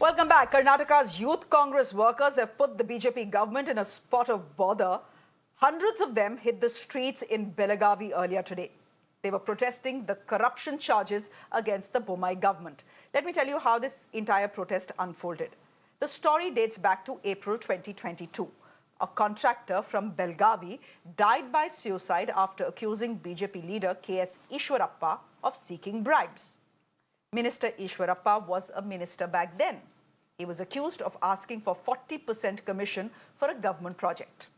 Welcome back. Karnataka's Youth Congress workers have put the BJP government in a spot of bother. Hundreds of them hit the streets in Belagavi earlier today. They were protesting the corruption charges against the Bommai government. Let me tell you how this entire protest unfolded. The story dates back to April 2022. A contractor from Belagavi died by suicide after accusing BJP leader KS Ishwarappa of seeking bribes. Minister Ishwarappa was a minister back then. He was accused of asking for 40% commission for a government project.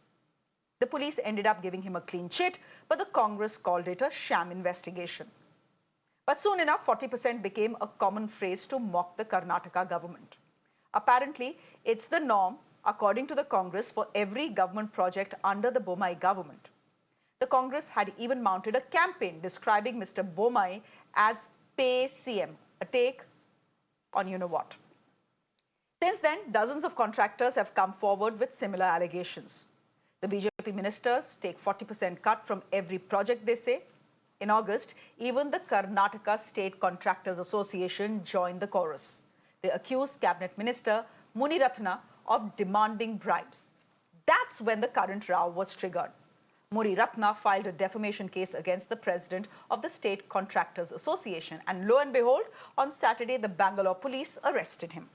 The police ended up giving him a clean chit, but the Congress called it a sham investigation. But soon enough, 40% became a common phrase to mock the Karnataka government. Apparently, it's the norm, according to the Congress, for every government project under the Bommai government. The Congress had even mounted a campaign describing Mr. Bommai as Pay CM, a take on you-know-what. Since then, dozens of contractors have come forward with similar allegations. The BJP ministers take 40% cut from every project, they say. In August, even the Karnataka State Contractors Association joined the chorus. They accused Cabinet Minister Muniratna of demanding bribes. That's when the current row was triggered. Muniratna filed a defamation case against the president of the State Contractors Association, and lo and behold, on Saturday, the Bangalore police arrested him.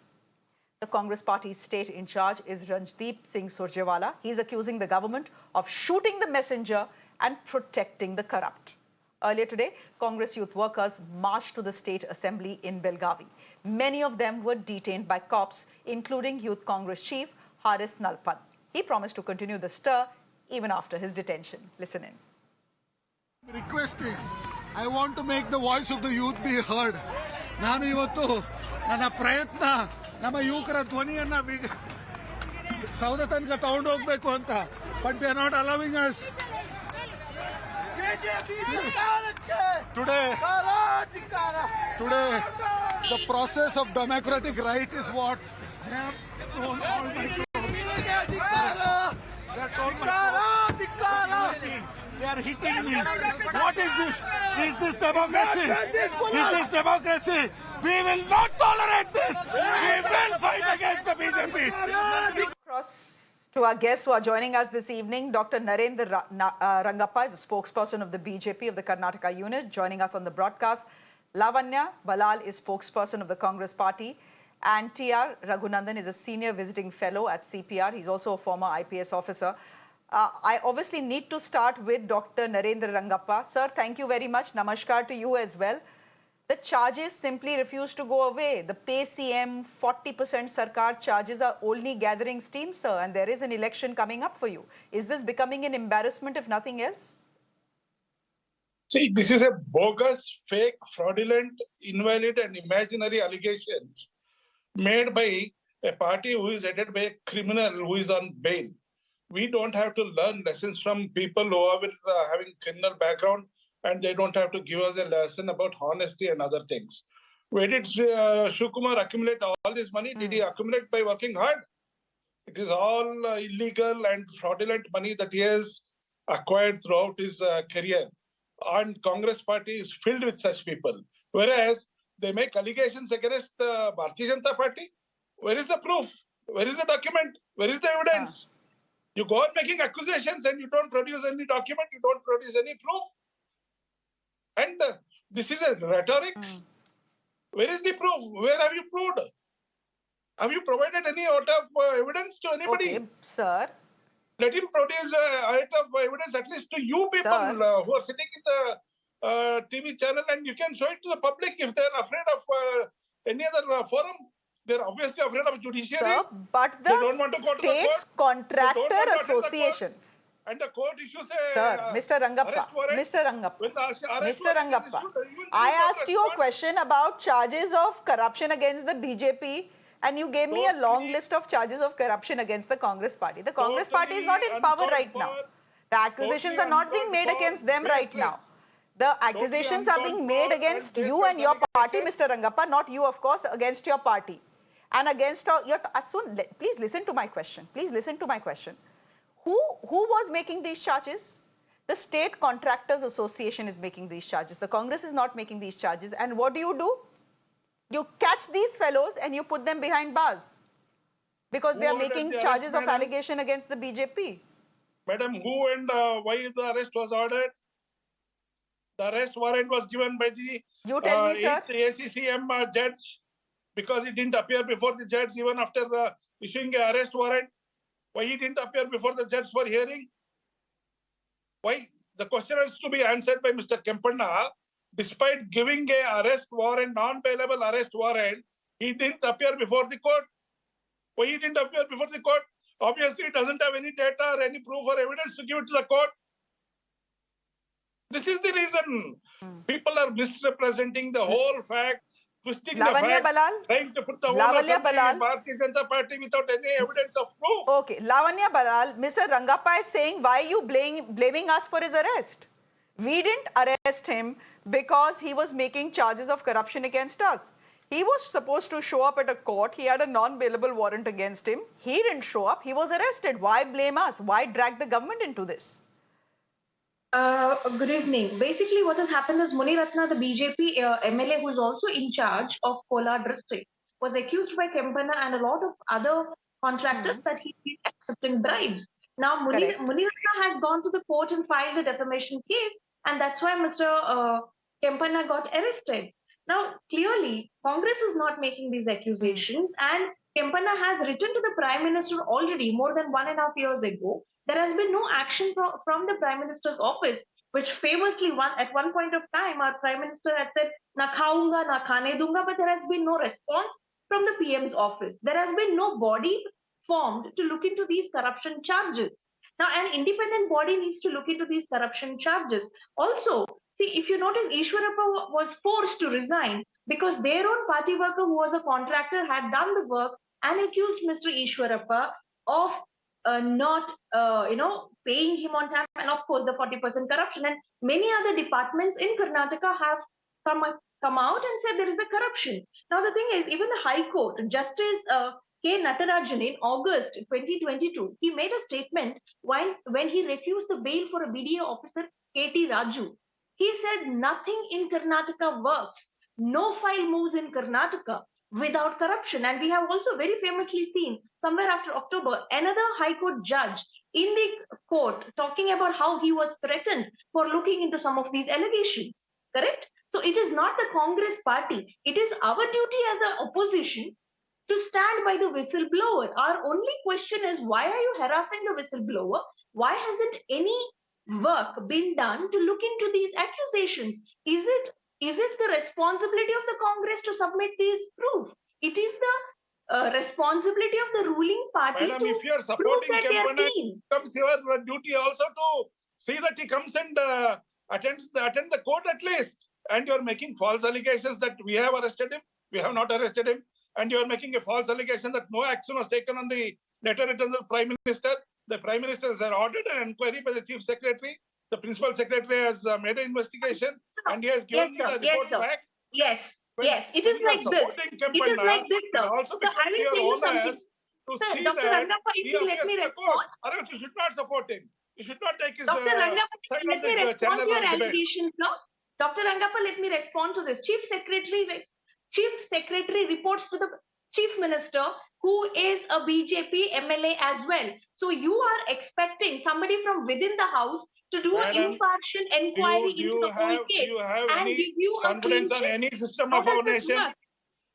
The Congress party's state in charge is Ranjdeep Singh Surjewala. He's accusing the government of shooting the messenger and protecting the corrupt. Earlier today, Congress youth workers marched to the State Assembly in Belagavi. Many of them were detained by cops, including Youth Congress Chief Haris Nalapad. He promised to continue the stir even after his detention. Listen in. Requesting, I want to make the voice of the youth be heard. ನಾನು ಇವತ್ತು ನನ್ನ ಪ್ರಯತ್ನ ನಮ್ಮ ಯುವಕರ ಧ್ವನಿಯನ್ನ ಸೌಧ ತನಕ ತಗೊಂಡು ಹೋಗಬೇಕು ಅಂತ, but they are not allowing us. Today, the process of democratic right is what they have thrown all my clothes. They have thrown my clothes. They are hitting me. What is this? Is this democracy? Is this democracy? We will not tolerate this. We will fight against the BJP. Across to our guests who are joining us this evening, Dr. Narendra Rangappa is a spokesperson of the BJP of the Karnataka unit, joining us on the broadcast. Lavanya Ballal is spokesperson of the Congress party, and TR Raghunandan is a senior visiting fellow at CPR. He's also a former IPS officer. I obviously need to start with Dr. Narendra Rangappa. Sir, thank you very much. Namaskar to you as well. The charges simply refuse to go away. The Pay CM 40% Sarkar charges are only gathering steam, sir, and there is an election coming up for you. Is this becoming an embarrassment if nothing else? See, this is a bogus, fake, fraudulent, invalid and imaginary allegations made by a party who is headed by a criminal who is on bail. We don't have to learn lessons from people who are having criminal background, and they don't have to give us a lesson about honesty and other things. Where did Shivakumar accumulate all this money? Did he accumulate by working hard? It is all illegal and fraudulent money that he has acquired throughout his career. And Congress party is filled with such people. Whereas they make allegations against Bharatiya Janata Party. Where is the proof? Where is the document? Where is the evidence? You go on making accusations and you don't produce any document, you don't produce any proof. And this is a rhetoric. Where is the proof? Where have you proved? Have you provided any out of evidence to anybody? Okay, sir. Let him produce out of evidence at least to you people who are sitting in the TV channel, and you can show it to the public if they are afraid of any other forum. They're obviously afraid of judiciary. Sir, but the don't want to go to the States court. Contractor Association. And the court issues a Sir, Mr. Rangappa, Mr. Rangappa, I asked you a question about charges of corruption against the BJP, and you gave me a long list of charges of corruption against the Congress party. The Congress party is not in power right now. The accusations are not being made against them right now. The accusations are being made against you and your party, Mr. Rangappa, not you, of course, against your party. And against your... please listen to my question. Please listen to my question. Who was making these charges? The State Contractors Association is making these charges. The Congress is not making these charges. And what do? You catch these fellows and you put them behind bars because they Who are ordered making the arrest, charges of madam? allegation against the BJP. Madam, who and why the arrest was ordered? The arrest warrant was given by the You tell me, sir. 8th ACCM judge because he didn't appear before the judge even after issuing an arrest warrant. Why he didn't appear before the judge for hearing? Why? The question has to be answered by Mr. Kempanna. Despite giving a arrest warrant, non-bailable arrest warrant, he didn't appear before the court. Why he didn't appear before the court? Obviously, he doesn't have any data or any proof or evidence to give it to the court. This is the reason people are misrepresenting the whole fact, twisting the Lavanya fact, Ballal, trying to put the onus Lavanya on the Ballal. Bharatiya Janata Party without any evidence of proof. Okay, Lavanya Ballal, Mr. Rangappa is saying, why are you blaming us for his arrest? We didn't arrest him because he was making charges of corruption against us. He was supposed to show up at a court. He had a non-bailable warrant against him. He didn't show up. He was arrested. Why blame us? Why drag the government into this? Good evening. Basically, what has happened is Muniratna, the BJP MLA who is also in charge of Kolar district, was accused by Kempanna and a lot of other contractors that he is accepting bribes. Now, Muniratna has gone to the court and filed a defamation case, and that's why Mr. Kempanna got arrested. Now, clearly, Congress is not making these accusations, and Kempanna has written to the Prime Minister already more than 1.5 years ago. There has been no action from the Prime Minister's office, which famously at one point of time, our Prime Minister had said, na khaunga, na khane dunga, but there has been no response from the PM's office. There has been no body formed to look into these corruption charges. Now, an independent body needs to look into these corruption charges. Also, see, if you notice, Ishwarappa was forced to resign because their own party worker who was a contractor had done the work and accused Mr. Ishwarappa of not paying him on time, and of course the 40% corruption, and many other departments in Karnataka have come out and said there is a corruption. Now the thing is, even the High Court, Justice K. Natarajan in August 2022, he made a statement when he refused the bail for a BDA officer K.T. Raju. He said nothing in Karnataka works, no file moves in Karnataka without corruption. And we have also very famously seen somewhere after October, another High Court judge in the court talking about how he was threatened for looking into some of these allegations, correct? So it is not the Congress party. It is our duty as an opposition to stand by the whistleblower. Our only question is, why are you harassing the whistleblower? Why hasn't any work been done to look into these accusations? Is it the responsibility of the Congress to submit these proof? It is the responsibility of the ruling party. Madam, to if you are prove supporting that they are Kempanna, clean. it becomes your duty also to see that he comes and attend the court at least. And you are making false allegations that we have arrested him. We have not arrested him. And you are making a false allegation that no action was taken on the letter written to the Prime Minister. The Prime Minister has ordered an inquiry by the Chief Secretary. The Principal Secretary has made an investigation, and he has given the report back. Yes. Yes, it is like this. It is like this, sir. Also So I will tell you something. to Sir, see Dr. that Rangappa, if he you let appears me to the respond. court. Or else you should not support him. You should not take his Dr. Rangappa, side let of me the respond channel to your of debate. allegations, sir. Dr. Rangappa, let me respond to this. Chief Secretary reports to the Chief Minister, who is a BJP MLA as well. So you are expecting somebody from within the house to do an impartial inquiry into the whole case. Do you have and any give you confidence a on any system How of our does this nation? work?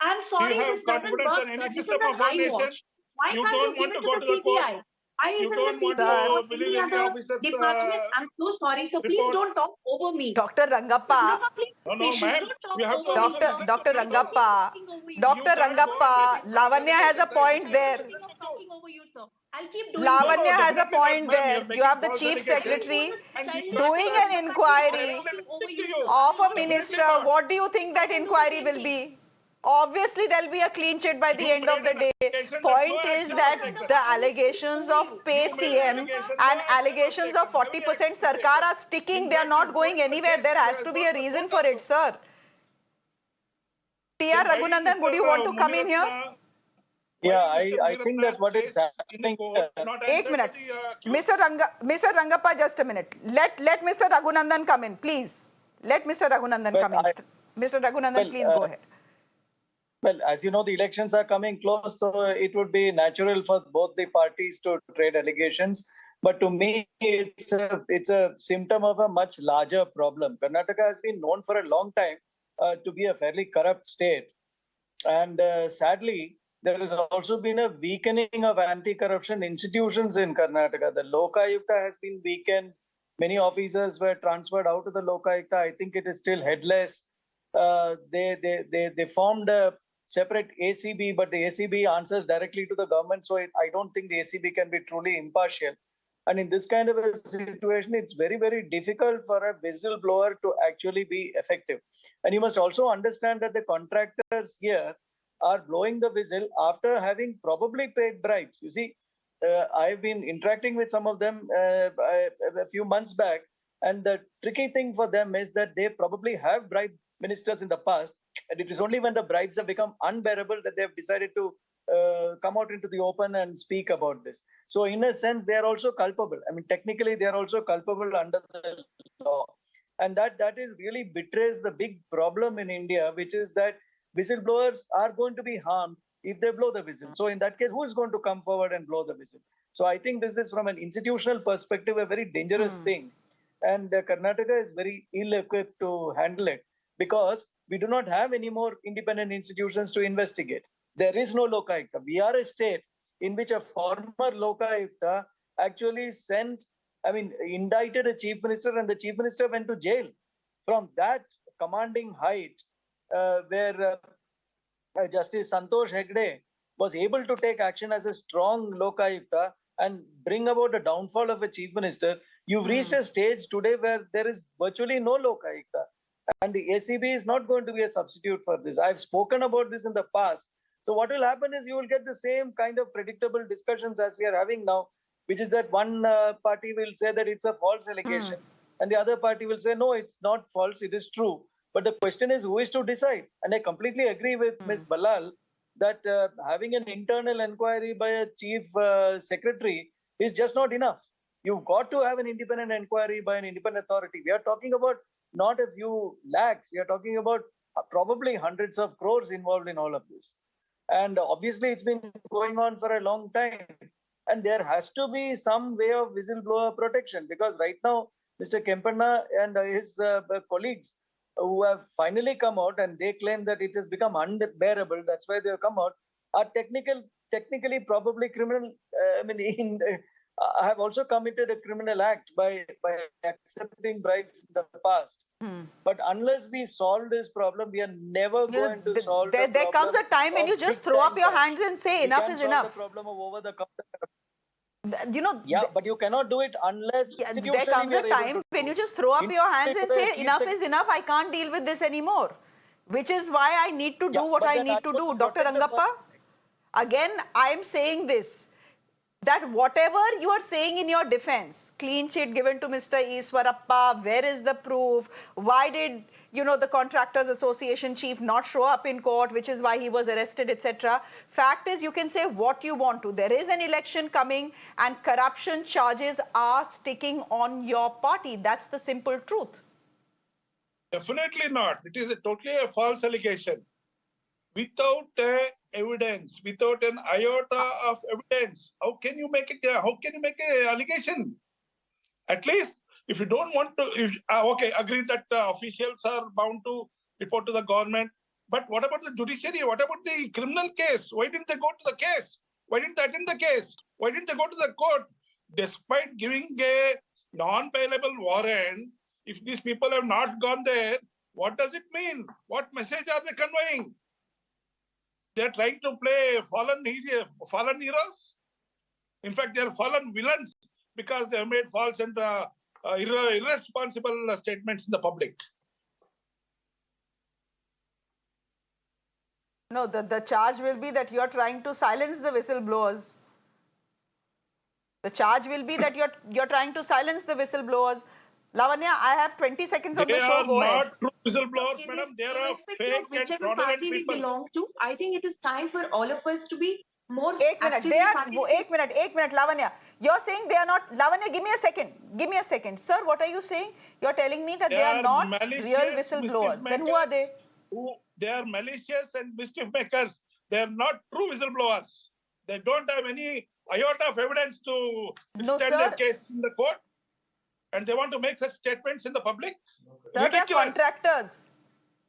I'm sorry, Do you have this doesn't confidence work. on any This system is of our an nation? eyewash. Why You can't don't you want give to it go to to the court. CBI? Why You isn't don't the want CBI to or believe any in the other officers' department? I'm so sorry, so please report. don't talk over me. Dr. Rangappa, No, ma'am. Don't talk We have to over also me. listen Dr. to you. Rangappa, You Dr. can't go on Rangappa, making false Lavanya has a allegations. point there. I'm not talking over you, sir. I'll keep doing Lavanya this. has a definitely not, point ma'am. there. You're You making have the false Chief allegations. Secretary And we doing can't an inquiry directly listen to you. of a Definitely minister. not. What do you think that inquiry will be? Obviously, there'll be a clean chit by the You end of made the an day. allegation that Point no is action that was taken. the allegations of pay You made an CM allegation, no and action was allegations of taken. Every 40% action was Sarkar taken. are sticking. In They are fact, not this going court- anywhere. case There has has to be gone a to the reason court for it, also. sir. TR Then why Raghunandan, would you Mr. want to come in here? Muniratna- Yeah, why Mr. I think that Muniratna's what is case in the happening. court not Ek answered minute. to the accused? Mr. Rangappa, just a minute. Let Mr. Raghunandan come in, please. Let Mr. Raghunandan Well, come in. Mr. Raghunandan, well, please go ahead. Well, as you know, the elections are coming close, so it would be natural for both the parties to trade allegations. But to me, it's a symptom of a much larger problem. Karnataka has been known for a long time to be a fairly corrupt state. And sadly, there has also been a weakening of anti-corruption institutions in Karnataka. The Lokayukta has been weakened. Many officers were transferred out of the Lokayukta. I think it is still headless. They formed a separate ACB, but the ACB answers directly to the government. So I don't think the ACB can be truly impartial. And in this kind of a situation, it's very, very difficult for a whistleblower to actually be effective. And you must also understand that the contractors here are blowing the whistle after having probably paid bribes. You see, I've been interacting with some of them a few months back, and the tricky thing for them is that they probably have bribed ministers in the past, and it is only when the bribes have become unbearable that they have decided to come out into the open and speak about this. So in a sense, they are also culpable. I mean, technically, they are also culpable under the law. And that is really betrays the big problem in India, which is that whistleblowers are going to be harmed if they blow the whistle. So in that case, who is going to come forward and blow the whistle? So I think this is, from an institutional perspective, a very dangerous thing. And Karnataka is very ill-equipped to handle it because we do not have any more independent institutions to investigate. There is no Lokayukta. We are a state in which a former Lokayukta actually indicted a chief minister, and the chief minister went to jail. From that commanding height, where Justice Santosh Hegde was able to take action as a strong Lokayukta and bring about the downfall of a chief minister, you've reached a stage today where there is virtually no Lokayukta. And the ACB is not going to be a substitute for this. I've spoken about this in the past. So what will happen is you will get the same kind of predictable discussions as we are having now, which is that one party will say that it's a false allegation, and the other party will say, no, it's not false, it is true. But the question is, who is to decide? And I completely agree with Ms. Ballal that having an internal inquiry by a chief secretary is just not enough. You've got to have an independent inquiry by an independent authority. We are talking about not a few lakhs. We are talking about probably hundreds of crores involved in all of this. And obviously, it's been going on for a long time. And there has to be some way of whistleblower protection, because right now, Mr. Kempanna and his colleagues who have finally come out, and they claim that it has become unbearable, that's why they have come out, are technically probably criminal. I have also committed a criminal act by accepting bribes in the past. But unless we solve this problem, we are never going to solve the problem. There comes a time when you just throw up your hands and say enough is enough. The problem of over-the-counter. Yeah, but you cannot do it unless there comes a time when you just throw up your hands and say enough is enough, I can't deal with this anymore, which is why I need to do what I need to do. Dr. Rangappa, again, I am saying this, that whatever you are saying in your defense, clean sheet given to Mr. Iswarappa, where is the proof? Why did the Contractors Association chief not show up in court, which is why he was arrested, etc. Fact is, you can say what you want to. There is an election coming and corruption charges are sticking on your party. That's the simple truth. Definitely not. It is totally a false allegation. Without evidence, without an iota of evidence, how can you make an allegation? At least, if you don't want to, agree that officials are bound to report to the government. But what about the judiciary? What about the criminal case? Why didn't they go to the case? Why didn't they attend the case? Why didn't they go to the court? Despite giving a non-bailable warrant, if these people have not gone there, what does it mean? What message are they conveying? They're trying to play fallen heroes. In fact, they are fallen villains because they have made false and irresponsible statements in the public. No, the charge will be that you are trying to silence the whistleblowers. The charge will be that you're trying to silence the whistleblowers. Lavanya, I have 20 seconds of the show. Go ahead. They are not true whistleblowers, madam. They are fake and fraudulent people. We belong to, I think it is time for all of us to be more active. Ek minute, Lavanya. You're saying they are not. Lavanya, give me a second. Give me a second. Sir, what are you saying? You're telling me that they are not real whistleblowers. Then who are they? they are malicious and mischief makers. They are not true whistleblowers. They don't have any iota of evidence to No, stand their sir. case in the court. And they want to make such statements in the public. Sir, they are Ridiculous. contractors.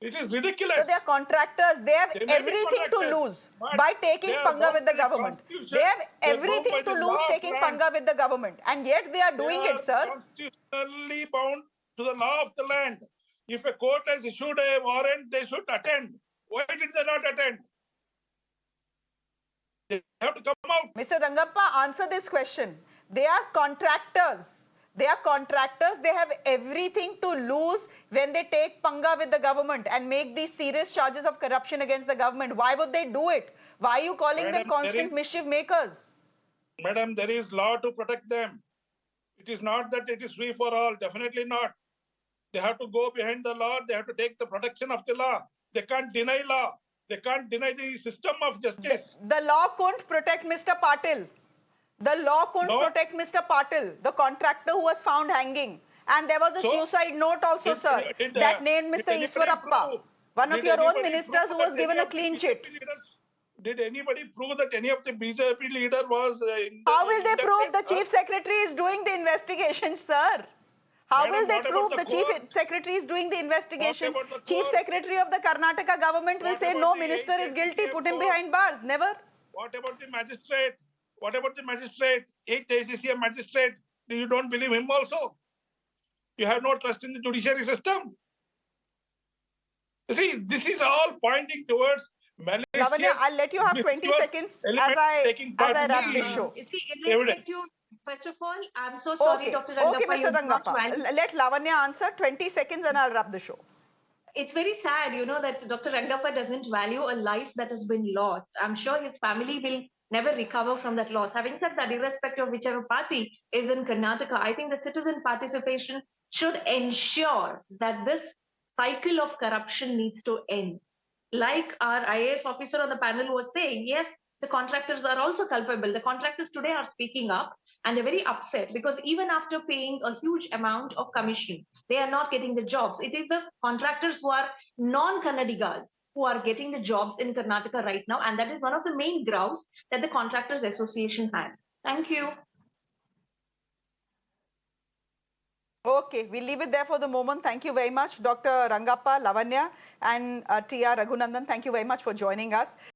It is ridiculous. So they are contractors. They have They may be everything to contractors, lose but by taking they are panga bound with the by the government. Constitution. They have They are bound everything by to the lose law of taking land. panga with the government. And yet they are doing it, sir. Constitutionally bound to the law of the land. If a court has issued a warrant, they should attend. Why did they not attend? They have to come out. Mr. Rangappa, answer this question. They are contractors. They are contractors. They have everything to lose when they take panga with the government and make these serious charges of corruption against the government. Why would they do it? Why are you calling them constant mischief makers? Madam, there is law to protect them. It is not that it is free for all. Definitely not. They have to go behind the law. They have to take the protection of the law. They can't deny law. They can't deny the system of justice. The law couldn't protect Mr. Patil. The law couldn't protect Mr. Patil, the contractor who was found hanging. And there was a suicide note also, sir, that named Mr. Iswarappa, one of your own ministers who was given a clean chit. Did anybody prove that any of the BJP leader was... How will they prove? The chief secretary is doing the investigation, sir. How will they prove the chief secretary is doing the investigation? Chief secretary of the Karnataka government will say, no, minister is guilty, put him behind bars. Never. What about the magistrate? What about the magistrate? 8th ACCM magistrate? You don't believe him also? You have no trust in the judiciary system? You see, this is all pointing towards malicious... Lavanya, I'll let you have 20 seconds as I wrap this show. First of all, I'm so sorry, Dr. Rangappa. Okay, Mr. Rangappa. Let Lavanya answer 20 seconds and I'll wrap the show. It's very sad, that Dr. Rangappa doesn't value a life that has been lost. I'm sure his family will never recover from that loss. Having said that, irrespective of whichever party is in Karnataka, I think the citizen participation should ensure that this cycle of corruption needs to end. Like our IAS officer on the panel was saying, yes, the contractors are also culpable. The contractors today are speaking up and they're very upset because even after paying a huge amount of commission, they are not getting the jobs. It is the contractors who are non-Kannadigas who are getting the jobs in Karnataka right now. And that is one of the main grounds that the Contractors Association had. Thank you. Okay, we'll leave it there for the moment. Thank you very much, Dr. Rangappa, Lavanya, and TR Raghunandan. Thank you very much for joining us.